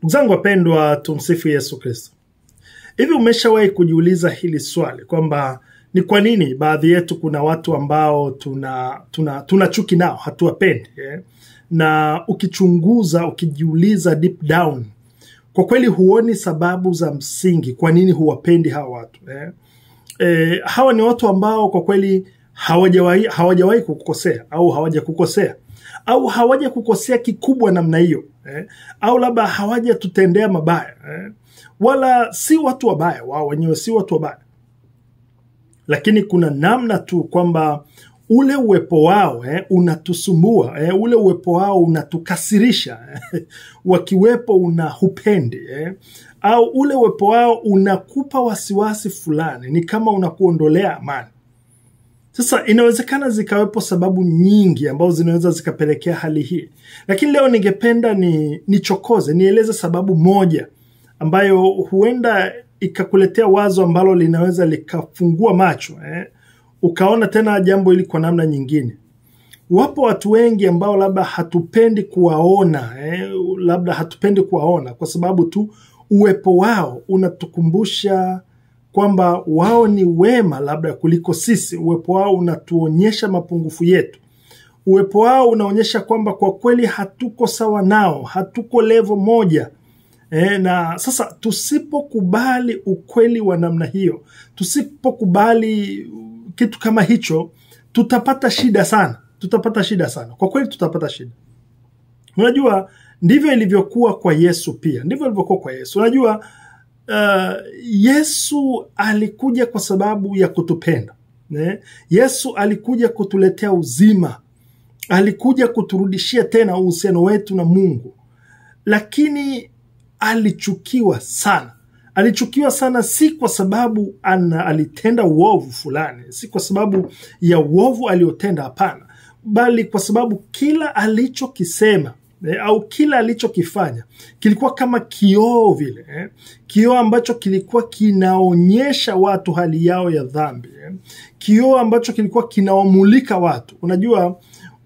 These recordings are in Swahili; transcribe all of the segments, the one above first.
Ndugu zangu wapendwa, tumsifu Yesu Kristo. Hivi umeshawahi kujiuliza hili swali kwamba ni kwa nini baadhi yetu kuna watu ambao tuna chuki nao, hatuwapendi na ukichunguza, ukijiuliza deep down, kwa kweli huoni sababu za msingi kwa nini huwapendi hawa watu hawa ni watu ambao kwa kweli hawajawahi kukukosea au hawajakukosea au hawajakukosea kikubwa namna hiyo au labda hawajatutendea mabaya wala si watu wabaya, wao wenyewe si watu wabaya, lakini kuna namna tu kwamba ule uwepo wao unatusumbua, ule uwepo wao unatukasirisha wakiwepo unahupendi au ule uwepo wao unakupa wasiwasi fulani, ni kama unakuondolea amani. Sasa inawezekana zikawepo sababu nyingi ambazo zinaweza zikapelekea hali hii, lakini leo ningependa nichokoze, nieleze sababu moja ambayo huenda ikakuletea wazo ambalo linaweza likafungua macho ukaona tena jambo hili kwa namna nyingine. Wapo watu wengi ambao labda hatupendi kuwaona labda hatupendi kuwaona kwa sababu tu uwepo wao unatukumbusha kwamba wao ni wema labda kuliko sisi. Uwepo wao unatuonyesha mapungufu yetu. Uwepo wao unaonyesha kwamba kwa kweli hatuko sawa nao, hatuko level moja. Na sasa tusipokubali ukweli wa namna hiyo, tusipokubali kitu kama hicho, tutapata shida sana. Tutapata shida sana. Kwa kweli tutapata shida. Unajua, ndivyo ilivyokuwa kwa Yesu pia. Ndivyo ilivyokuwa kwa Yesu. Unajua, Yesu alikuja kwa sababu ya kutupenda. Yesu alikuja kutuletea uzima. Alikuja kuturudishia tena uhusiano wetu na Mungu. Lakini alichukiwa sana. Alichukiwa sana si kwa sababu alitenda uovu fulani, si kwa sababu ya uovu aliotenda, hapana, bali kwa sababu kila alichokisema au kila alichokifanya kilikuwa kama kioo vile, kioo ambacho kilikuwa kinaonyesha watu hali yao ya dhambi, kioo ambacho kilikuwa kinawamulika watu. Unajua,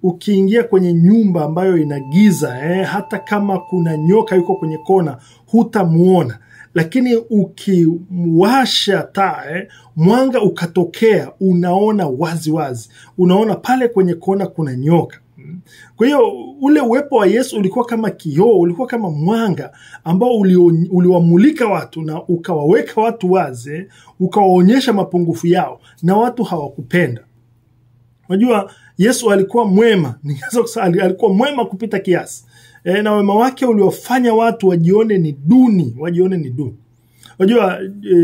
ukiingia kwenye nyumba ambayo ina giza hata kama kuna nyoka yuko kwenye kona hutamuona, lakini ukiwasha taa mwanga ukatokea, unaona wazi wazi, unaona pale kwenye kona kuna nyoka. Kwa hiyo ule uwepo wa Yesu ulikuwa kama kioo, ulikuwa kama mwanga ambao uliwamulika watu na ukawaweka watu wazi, ukawaonyesha mapungufu yao, na watu hawakupenda. Unajua, Yesu alikuwa mwema, alikuwa mwema kupita kiasi. Na wema wake uliofanya watu wajione ni duni, Unajua,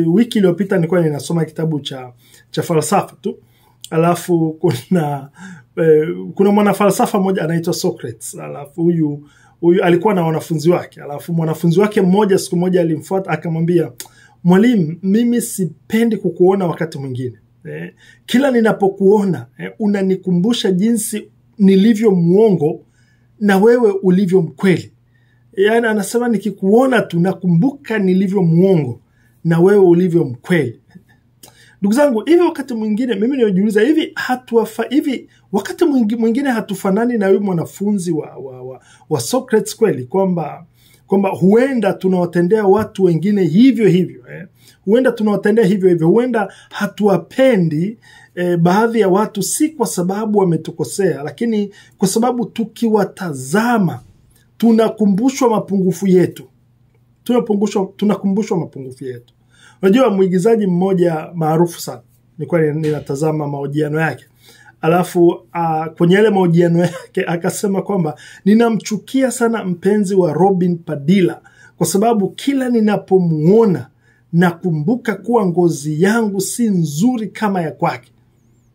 wiki iliyopita nilikuwa ninasoma kitabu cha falsafa tu. Alafu kuna mwanafalsafa mmoja anaitwa Socrates. Alafu huyu alikuwa na wanafunzi wake. Alafu mwanafunzi wake mmoja siku moja alimfuata akamwambia, "Mwalimu, mimi sipendi kukuona wakati mwingine. Kila ninapokuona unanikumbusha jinsi nilivyo muongo na wewe ulivyo mkweli." Yaani anasema nikikuona tu nakumbuka nilivyo muongo na wewe ulivyo mkweli. Ndugu zangu, hivi wakati mwingine mimi nimejiuliza, hivi wakati mwingine hatufanani na yule mwanafunzi wa Socrates kweli, kwamba huenda tunawatendea watu wengine hivyo huenda tunawatendea hivyo huenda hatuwapendi baadhi ya watu si kwa sababu wametukosea, lakini kwa sababu tukiwatazama tunakumbushwa mapungufu yetu. Tunakumbushwa mapungufu yetu. Unajua, mwigizaji mmoja maarufu sana, nilikuwa ninatazama mahojiano yake. Alafu kwenye yale mahojiano yake akasema kwamba ninamchukia sana mpenzi wa Robin Padilla kwa sababu kila ninapomuona nakumbuka kuwa ngozi yangu si nzuri kama ya kwake.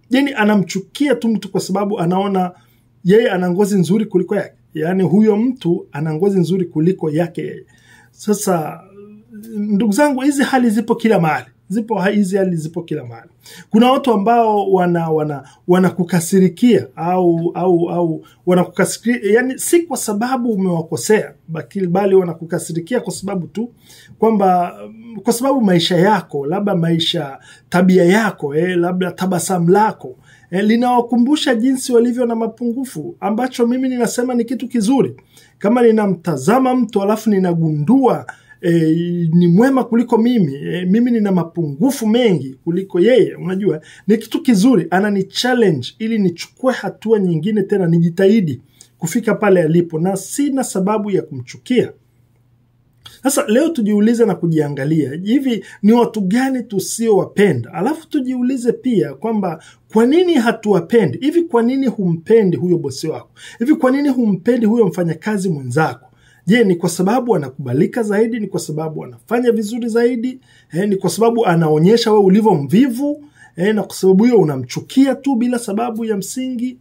Yaani anamchukia tu mtu kwa sababu anaona yeye ana ngozi nzuri kuliko yake. Yaani huyo mtu ana ngozi nzuri kuliko yake yeye. Sasa ndugu zangu, hizi hali zipo kila mahali. Hizi hali zipo kila mahali. Kuna watu ambao wanakukasirikia au wanakukasirikia, yani si kwa sababu umewakosea, bali wanakukasirikia kwa sababu tu kwa sababu maisha yako, labda tabia yako, labda tabasamu lako linawakumbusha jinsi walivyo na mapungufu, ambacho mimi ninasema ni kitu kizuri. Kama ninamtazama mtu alafu ninagundua ni mwema kuliko mimi, mimi nina mapungufu mengi kuliko yeye, unajua ni kitu kizuri. Anani challenge ili nichukue hatua nyingine tena, nijitahidi kufika pale alipo, na sina sababu ya kumchukia. Sasa leo tujiulize na kujiangalia, hivi ni watu gani tusiowapenda? Alafu tujiulize pia kwamba kwa nini hatuwapendi? Hivi kwa nini humpendi huyo bosi wako? Hivi kwa nini humpendi huyo mfanyakazi mwenzako? Je, ni kwa sababu anakubalika zaidi? Ni kwa sababu anafanya vizuri zaidi? Ni kwa sababu anaonyesha wewe ulivyo mvivu? Na kwa sababu hiyo unamchukia tu bila sababu ya msingi?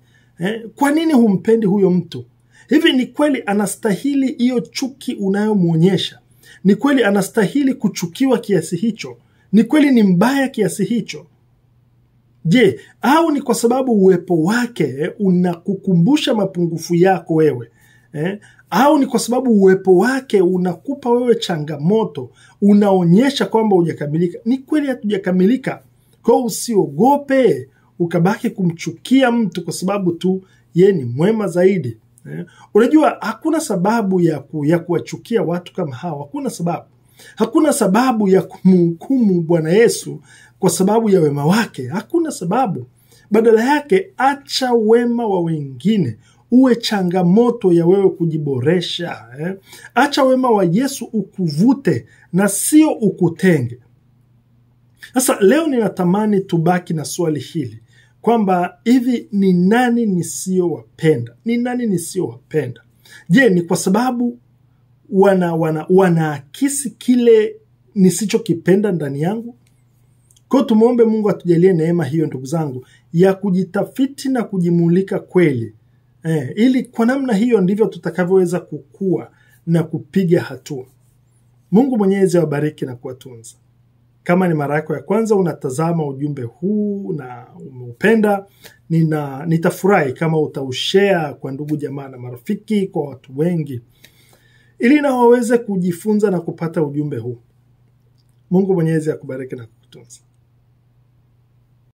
Kwa nini humpendi huyo mtu? Hivi ni kweli anastahili hiyo chuki unayomuonyesha? Ni kweli anastahili kuchukiwa kiasi hicho? Ni kweli ni mbaya kiasi hicho? Je, au ni kwa sababu uwepo wake unakukumbusha mapungufu yako wewe? Au ni kwa sababu uwepo wake unakupa wewe changamoto, unaonyesha kwamba hujakamilika? Ni kweli hatujakamilika. Kwa hiyo usiogope ukabaki kumchukia mtu kwa sababu tu yeye ni mwema zaidi. Unajua hakuna sababu ya kuwachukia watu kama hawa. Hakuna sababu. Hakuna sababu ya kumhukumu Bwana Yesu kwa sababu ya wema wake. Hakuna sababu. Badala yake, acha wema wa wengine uwe changamoto ya wewe kujiboresha. Acha wema wa Yesu ukuvute na sio ukutenge. Sasa leo ninatamani tubaki na swali hili kwamba hivi ni nani nisiyowapenda? Ni nani nisiyowapenda? Je, ni kwa sababu wanaakisi kile nisichokipenda ndani yangu? Kwa hiyo tumuombe Mungu atujalie neema hiyo, ndugu zangu, ya kujitafiti na kujimulika kweli. Ili kwa namna hiyo ndivyo tutakavyoweza kukua na kupiga hatua. Mungu Mwenyezi awabariki na kuwatunza. Kama ni mara yako ya kwanza unatazama ujumbe huu na umeupenda, nitafurahi kama utaushare kwa ndugu jamaa na marafiki, kwa watu wengi, ili na waweze kujifunza na kupata ujumbe huu. Mungu Mwenyezi akubariki na kukutunza.